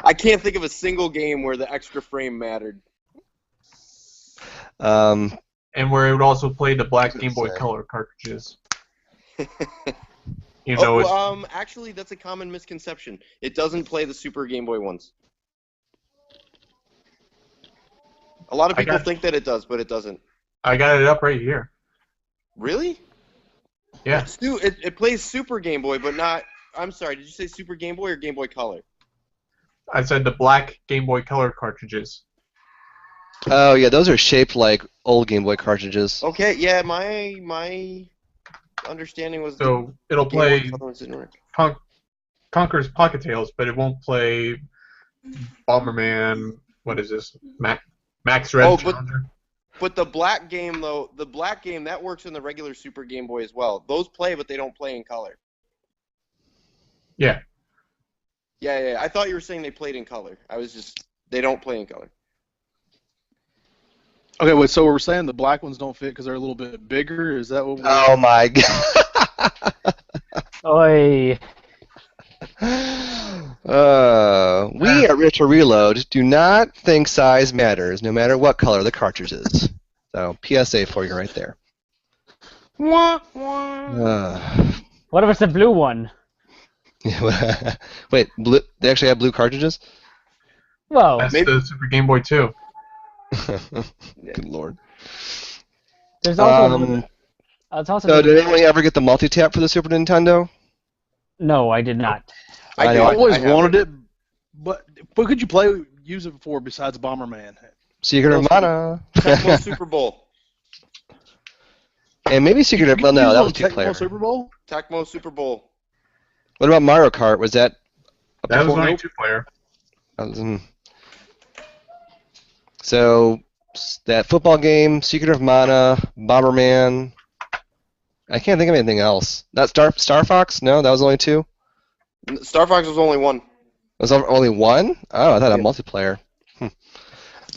I can't think of a single game where the extra frame mattered. And where it would also play the black Game Boy Color cartridges. Actually, that's a common misconception. It doesn't play the Super Game Boy ones. A lot of people think that it does, but it doesn't. I got it up right here. Really? Yeah. It plays Super Game Boy, but not... I'm sorry, did you say Super Game Boy or Game Boy Color? I said the black Game Boy Color cartridges. Oh yeah, those are shaped like old Game Boy cartridges. Okay, yeah, my understanding was So it'll the game play other ones didn't work. Conker's Pocket Tales, but it won't play Bomberman. What is this? Max Red Challenger. But the black game though, that works in the regular Super Game Boy as well. Those play, but they don't play in color. Yeah. Yeah. I thought you were saying they played in color. They don't play in color. Okay, wait. So we're saying the black ones don't fit because they're a little bit bigger. Is that what? Oh my god. Oi. We at Retro Reload do not think size matters, no matter what color the cartridge is. So, PSA for you right there. What if it's the blue one? Wait, blue? They actually have blue cartridges? Well, That's the Super Game Boy 2. Good lord. there's also. So, did anyone ever get the multi-tap for the Super Nintendo? No, I did not. I always wanted it, but what could you use it for besides Bomberman? Secret of Mana. Tecmo Super Bowl. And maybe Secret of... Well, no, that was Tecmo two-player. Super Bowl? Tecmo Super Bowl. What about Mario Kart? Was that... That was only two-player. So, that football game, Secret of Mana, Bomberman... I can't think of anything else. That Star Fox? No, that was only two? Star Fox was only one. Was only one? Oh, I thought a multiplayer.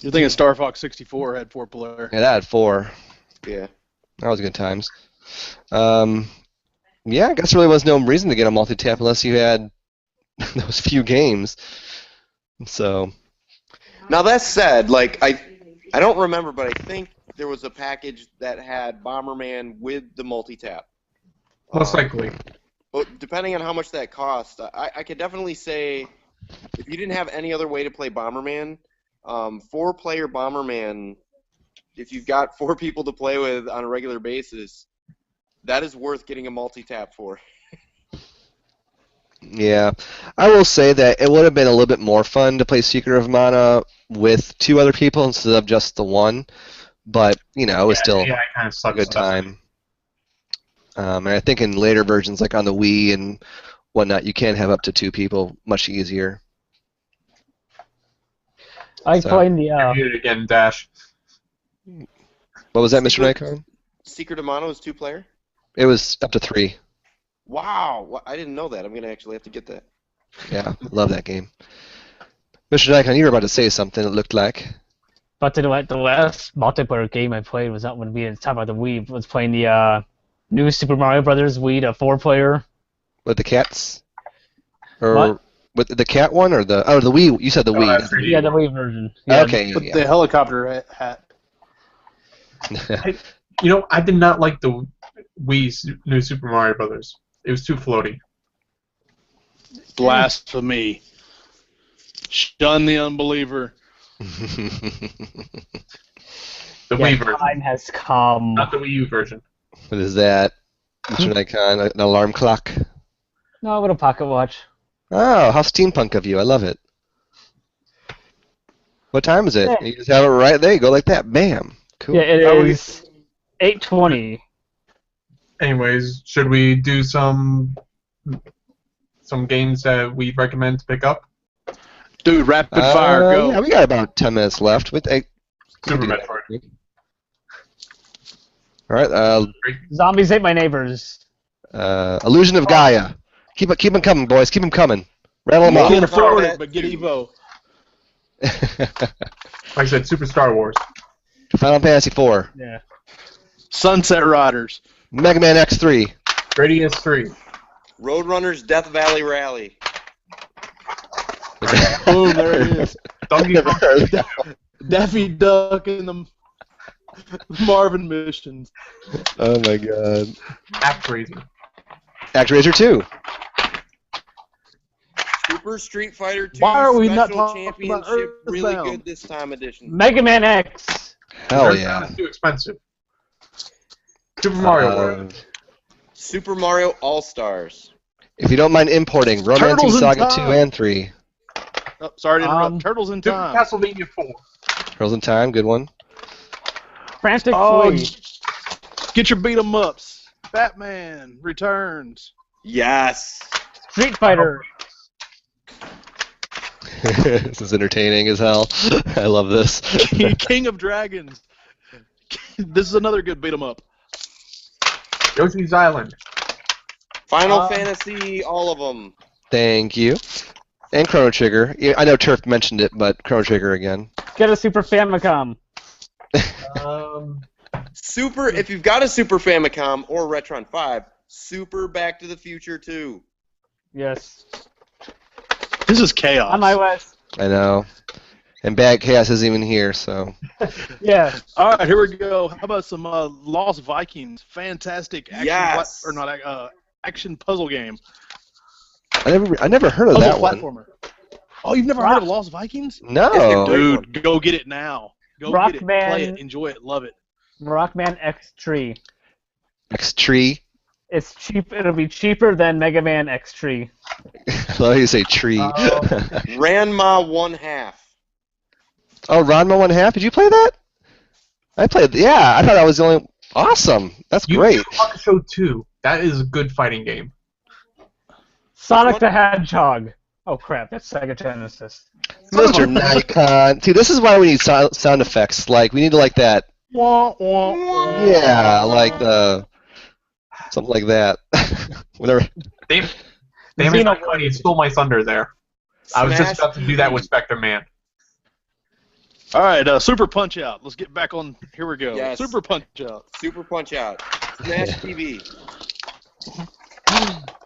You're thinking Star Fox 64 had 4-player. Yeah, that had 4. Yeah. That was good times. Yeah, I guess there really was no reason to get a multi-tap unless you had those few games. So. Now that said, like I don't remember, but I think there was a package that had Bomberman with the multi-tap. Most likely. But depending on how much that cost, I could definitely say if you didn't have any other way to play Bomberman, 4-player Bomberman, if you've got 4 people to play with on a regular basis, that is worth getting a multi-tap for. Yeah, I will say that it would have been a little bit more fun to play Secret of Mana with 2 other people instead of just the one, but it was still a good time. And I think in later versions, like on the Wii and whatnot, you can have up to 2 people much easier. I played the. Hit it again, Dash. What was that, Mr. Nikon? Secret of Mana was 2-player? It was up to 3. Wow, I didn't know that. I'm gonna actually have to get that. Yeah, love that game. Mr. Nikon, you were about to say something. It looked like. But the last multiplayer game I played was not when we had talked about the Wii. Was playing the new Super Mario Brothers Wii, the 4-player. With the cats? Or what? With the cat one or the Wii? You said the Wii. Yeah, the Wii version. Yeah. Okay. With the helicopter hat. I did not like the Wii's new Super Mario Brothers. It was too floaty. Blasphemy. Shun the unbeliever. The Wii version. Time has come. Not the Wii U version. What is that, Mr. Nikon? An alarm clock? No, with a pocket watch. Oh, how steampunk of you. I love it. What time is it? Yeah. You just have it right there. You go like that. Bam. Cool. Yeah, it is 8:20. Anyways, should we do some games that we recommend to pick up? Dude, rapid fire, go. Yeah, we got about 10 minutes left. Super Metroid. All right. Zombies ate my neighbors. Illusion of Gaia. Keep them coming, boys. Keep them coming. Rattle them You off. can't afford it, but get Evo. Like I said, Super Star Wars. Final Fantasy IV. Yeah. Sunset Riders. Mega Man X3. Radius 3. Roadrunners Death Valley Rally. Boom, there it is. Donkey Kong. Daffy Duck and the Marvin missions. Oh my god. ActRaiser. ActRaiser 2. Super Street Fighter 2 Why are we not Special talking about Championship really Earthbound? good this time edition. Mega Man X. Hell Earthbound yeah. is too expensive. Super Mario World. Super Mario All-Stars. If you don't mind importing, Romancing Turtles in Saga Time. 2 and 3. Oh, sorry to interrupt. Um, Turtles in Super Time. Castlevania 4. Turtles in Time, good one. Frantic Oh, Fleet. get your beat 'em ups. Batman Returns. Yes. Street Fighter. This is entertaining as hell. I love this. King of Dragons. This is another good beat 'em up. Yoshi's Island. Final Fantasy, all of them. Thank you. And Chrono Trigger. Yeah, I know Turf mentioned it, but Chrono Trigger again. Get a Super Famicom. Super. If you've got a Super Famicom or Retron 5, Super Back to the Future 2. Yes. This is chaos. On my list. I know. And Bad Chaos isn't even here, so. Yeah. All right, here we go. How about some Lost Vikings? Fantastic action Yes. action puzzle game. I never heard of Puzzle that one. platformer. Oh, you've never heard of Lost Vikings? No. Dude, go get it now. Go get it. Rockman. Play it. Enjoy it. Love it. Rockman X Tree. X Tree. It's cheap. It'll be cheaper than Mega Man X Tree. I love how you say tree. Ranma 1/2. Oh, Ranma 1/2. Did you play that? I played. Yeah, I thought that was the only. Awesome. That's great. Show 2. That is a good fighting game. Sonic the Hedgehog. Oh crap, that's Sega Genesis. Mr. Nikon. See, this is why we need sound effects. Like, we need to like that. Yeah, like the something like that. Whatever. Damn it, you stole my thunder there. I was just about to do that with Spectre Man. All right, Super Punch Out. Let's get back on. Here we go. Yes. Super Punch Out. Super Punch Out. Smash TV.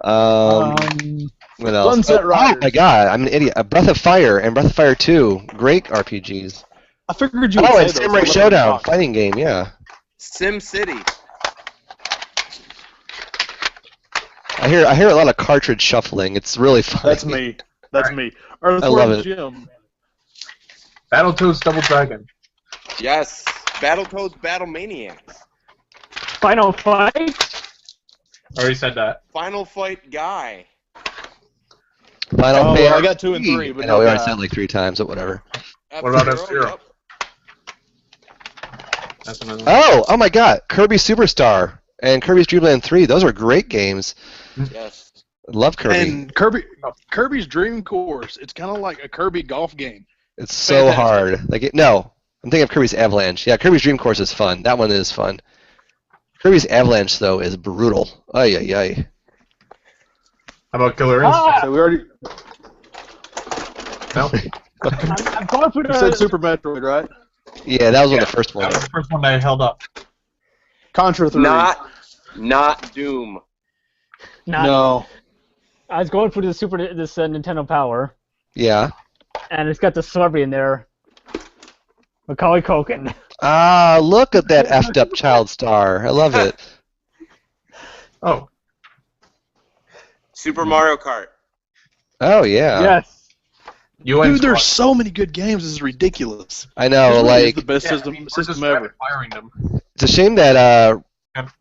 What else? Sunset Riders. Oh my god, I'm an idiot. Breath of Fire and Breath of Fire 2. Great RPGs. I figured you would Oh, say and those, Samurai so Showdown. let me Fighting game, yeah. Sim City. I hear a lot of cartridge shuffling. It's really fun. That's me. That's me. Earthworm I love it. Jim. Battletoads Double Dragon. Yes. Battletoads Battle Maniacs. Final Fight. I already said that. Final Fight Guy. Final Fantasy. I got 2 and 3, but I know, we no already guy. said it like 3 times, but whatever. What about F-Zero? Yep. That's another one. Oh my god. Kirby Superstar and Kirby's Dream Land 3. Those are great games. Yes. I love Kirby. And Kirby's Dream Course. It's kind of like a Kirby golf game. It's so Fantastic. hard. No, I'm thinking of Kirby's Avalanche. Yeah, Kirby's Dream Course is fun. That one is fun. Kirby's Avalanche, though, is brutal. Ay, ay, ay. How about Killer Instinct? So we already No? I'm going for you said the. Super Metroid, right? Yeah, that was one of the first That ones. was the first one that I held up. Contra 3. Not Doom. No. I was going for this Nintendo Power, Yeah. and it's got the celebrity in there. Macaulay Culkin. Ah, look at that effed up child star. I love it. Oh. Super Mario Kart. Oh, yeah. Yes. UN Dude, there's Squad. so many good games. This is ridiculous. I know, This really like, is the best Yeah, system we're just ever. firing them. it's a shame that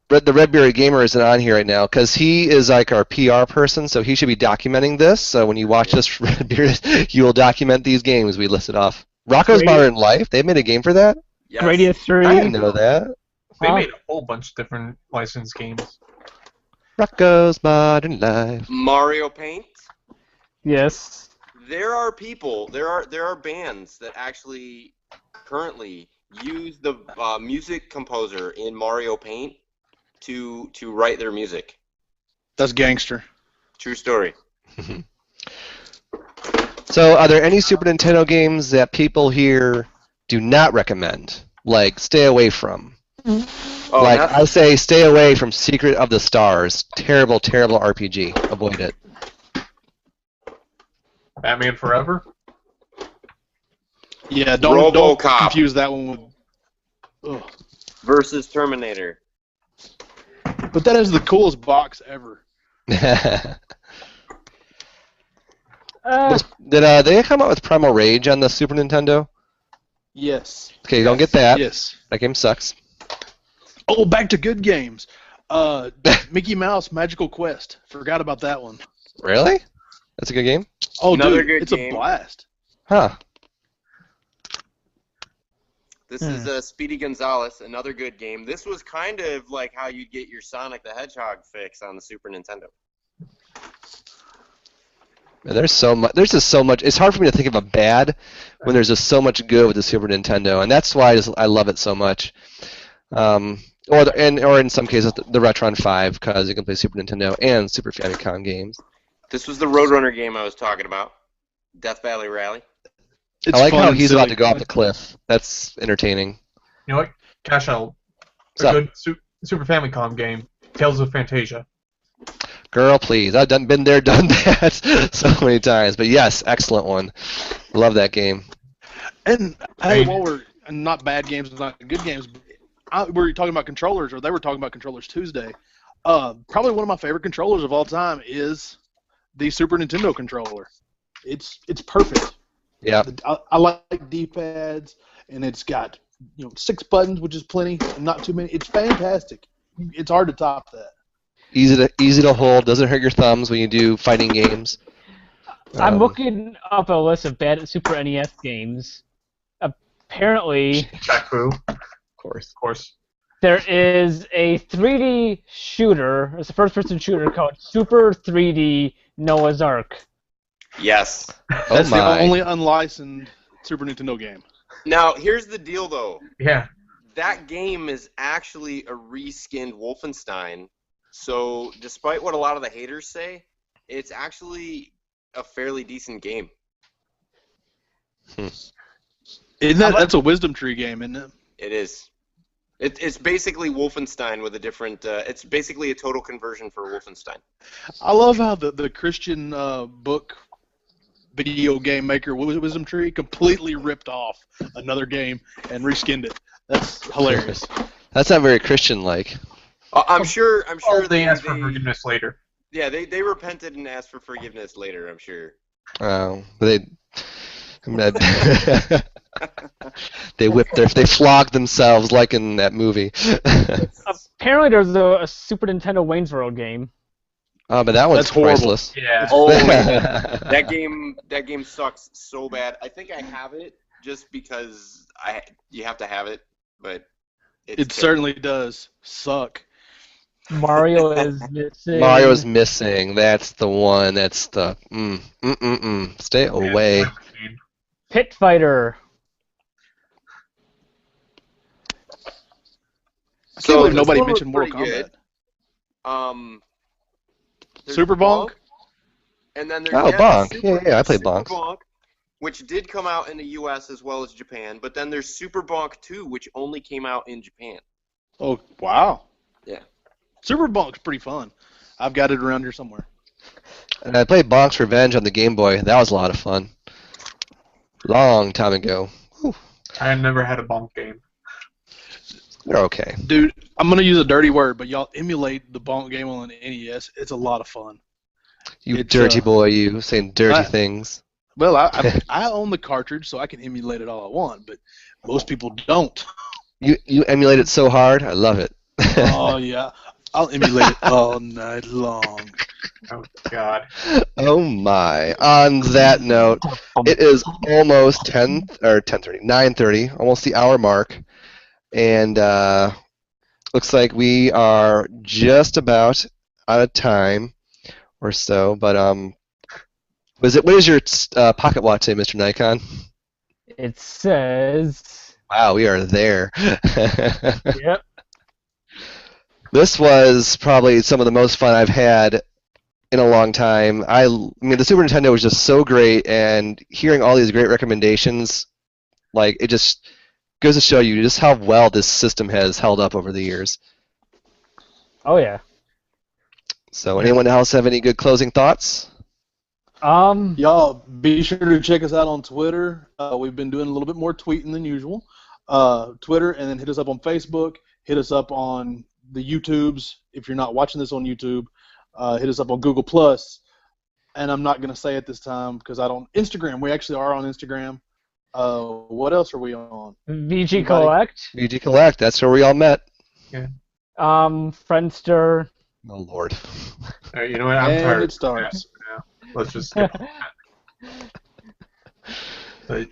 the Redberry Gamer isn't on here right now, because he is like our PR person, so he should be documenting this. So when you watch this, Redbeard, you will document these games we listed off. Rocco's Great. Modern Life, they made a game for that? Yes. Gradius 3. I didn't know that. They Huh? made a whole bunch of different licensed games. Rocco's Modern Life. Mario Paint. Yes. There are people, there are bands that actually currently use the music composer in Mario Paint to write their music. That's gangster. True story. So, are there any Super Nintendo games that people here do not recommend? Like, stay away from? Oh, Like, not- I say stay away from Secret of the Stars. Terrible, terrible RPG. Avoid it. Batman Forever? Yeah, don't RoboCop. confuse that one with. Ugh. versus Terminator. But that is the coolest box ever. Did they come out with Primal Rage on the Super Nintendo? Yes. Okay, don't get that. Yes. That game sucks. Oh, back to good games. Mickey Mouse Magical Quest. Forgot about that one. Really? That's a good game? Oh, Another dude, good it's game. a blast. Huh. This is Speedy Gonzales, another good game. This was kind of like how you get your Sonic the Hedgehog fix on the Super Nintendo. There's so much. There's just so much. It's hard for me to think of a bad when there's just so much good with the Super Nintendo, and that's why I love it so much. Or in some cases the Retron 5, because you can play Super Nintendo and Super Famicom games. This was the Roadrunner game I was talking about, Death Valley Rally. It's I like fun how and he's silly. about to go off the cliff. That's entertaining. You know what? Cash out. What's up? Good Super Famicom game. Tales of Fantasia. Girl, please. I've been there, done that so many times. But yes, excellent one. Love that game. And hey, while we're not bad games, not good games, but we're talking about controllers, or they were talking about controllers Tuesday. Probably one of my favorite controllers of all time is the Super Nintendo controller. It's perfect. Yeah. I like D-pads, and it's got 6 buttons, which is plenty, and not too many. It's fantastic. It's hard to top that. Easy to hold. Doesn't hurt your thumbs when you do fighting games. I'm looking up a list of bad Super NES games. Apparently, Jack Fu. Of course. there is a 3D shooter. It's a first-person shooter called Super 3D Noah's Ark. Yes. That's the my. only unlicensed Super Nintendo game. Now, here's the deal, though. Yeah. That game is actually a reskinned Wolfenstein. So, despite what a lot of the haters say, it's actually a fairly decent game. That's a wisdom tree game, isn't it? It is. It's basically Wolfenstein with a different. It's basically a total conversion for Wolfenstein. I love how the Christian book video game maker Wisdom Tree completely ripped off another game and reskinned it. That's hilarious. That's not very Christian-like. I'm sure They asked for forgiveness later. Yeah, they repented and asked for forgiveness later, I'm sure. They flogged themselves like in that movie. Apparently, there's a Super Nintendo Wayne's World game. Oh, but that one's That's horrible. priceless. Yeah. Oh, that game sucks so bad. I think I have it just because you have to have it, but It certainly does suck. Mario is missing. Mario's missing. That's the one. That's the Stay away. Pit Fighter. I can't believe this nobody one was mentioned Mortal pretty Kombat. good. There's Super Bonk? And then there's Bonk. Super, Yeah, I played Super Bonks. Bonk, which did come out in the U.S. as well as Japan. But then there's Super Bonk 2, which only came out in Japan. Oh, wow. Yeah. Super Bonk's pretty fun. I've got it around here somewhere. And I played Bonk's Revenge on the Game Boy. That was a lot of fun. Long time ago. Whew. I had never had a Bonk game. They're okay. Dude, I'm going to use a dirty word, but y'all emulate the Bonk game on the NES. It's a lot of fun. You dirty boy, you saying dirty things. Well, I own the cartridge, so I can emulate it all I want, but most people don't. You emulate it so hard. I love it. Oh, yeah. I'll emulate it all night long. Oh, God. Oh, my. On that note, it is almost 9:30, almost the hour mark. And looks like we are just about out of time or so. But what is your pocket watch say, Mr. Nikon? It says. Wow, we are there. Yep. This was probably some of the most fun I've had in a long time. I mean, the Super Nintendo was just so great, and hearing all these great recommendations, like, it just goes to show you just how well this system has held up over the years. Oh yeah. So, anyone else have any good closing thoughts? Y'all, be sure to check us out on Twitter. We've been doing a little bit more tweeting than usual. Twitter, and then hit us up on Facebook. Hit us up on the YouTubes. If you're not watching this on YouTube, hit us up on Google Plus. And I'm not going to say it this time because I don't. Instagram. We actually are on Instagram. What else are we on? VG Collect. VG Collect. That's where we all met. Yeah. Friendster. Oh Lord. All right, you know what? I'm And tired. it starts. Yeah. Let's just skip that. But,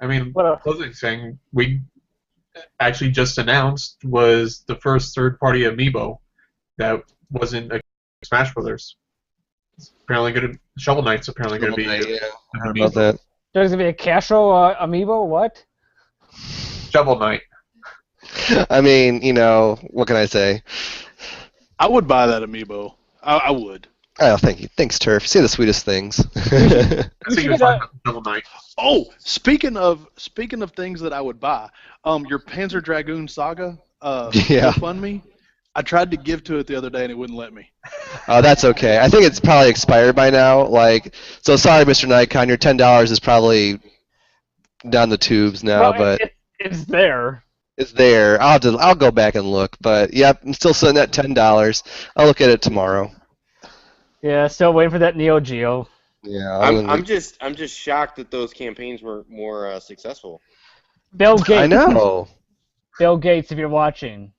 I mean, What a- closing thing we actually just announced was the first third-party amiibo that wasn't a Smash Brothers. It's apparently going to Shovel Knight's apparently going to be Yeah, I an heard about amiibo. that. There's gonna be a Castro amiibo. What? Shovel Knight. I mean, what can I say? I would buy that amiibo. I would. Oh, thank you. Thanks, Turf. Say the sweetest things. I You think should you're get talking about Shovel Knight. Oh, speaking of things that I would buy, your Panzer Dragoon Saga, Yeah. GoFundMe. I tried to give to it the other day and it wouldn't let me. Oh, that's okay. I think it's probably expired by now. So sorry, Mr. Nikon. Your $10 is probably down the tubes now, Well, but it's there. it's there. I'll go back and look. But yep, I'm still sitting at $10. I'll look at it tomorrow. Yeah, still waiting for that Neo Geo. Yeah. I'm just shocked that those campaigns were more successful. Bill Gates. I know. Bill Gates, if you're watching.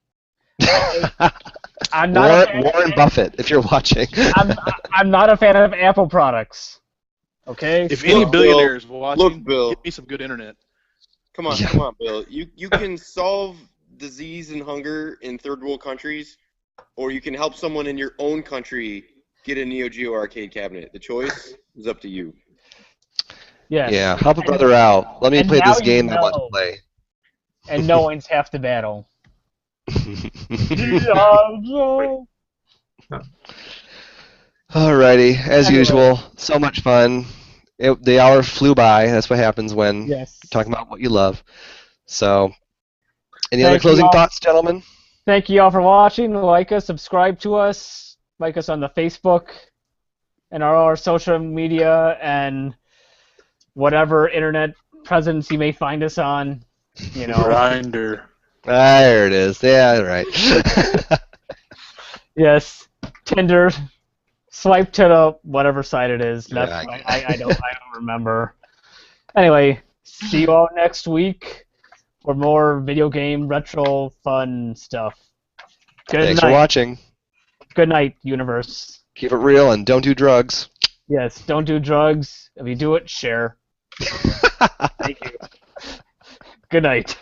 I'm not a fan Warren Buffett, if you're watching. I'm not a fan of Apple products. Okay? If any Look, billionaire is Bill. watching, Look, Bill. get me some good internet. Come on, Yeah. come on, Bill. You can solve disease and hunger in third world countries, or you can help someone in your own country get a Neo Geo arcade cabinet. The choice is up to you. Yes. Yeah, help a brother out. Let me and play now this you game I want to know. play. And no one's half the battle. Alrighty, as Anyway. usual, so much fun. The hour flew by. That's what happens when Yes. you're talking about what you love. So, any other Thank you closing all. thoughts, gentlemen? Thank you all for watching. Like us, subscribe to us, like us on the Facebook and our social media and whatever internet presence you may find us on. Grinder. There it is. Yeah, right. Yes, Tinder. Swipe to the whatever side it is. Yeah, That's I don't remember. Anyway, see you all next week for more video game retro fun stuff. Good Thanks for night. watching. Good night, universe. Keep it real and don't do drugs. Yes, don't do drugs. If you do it, share. Thank you. Good night.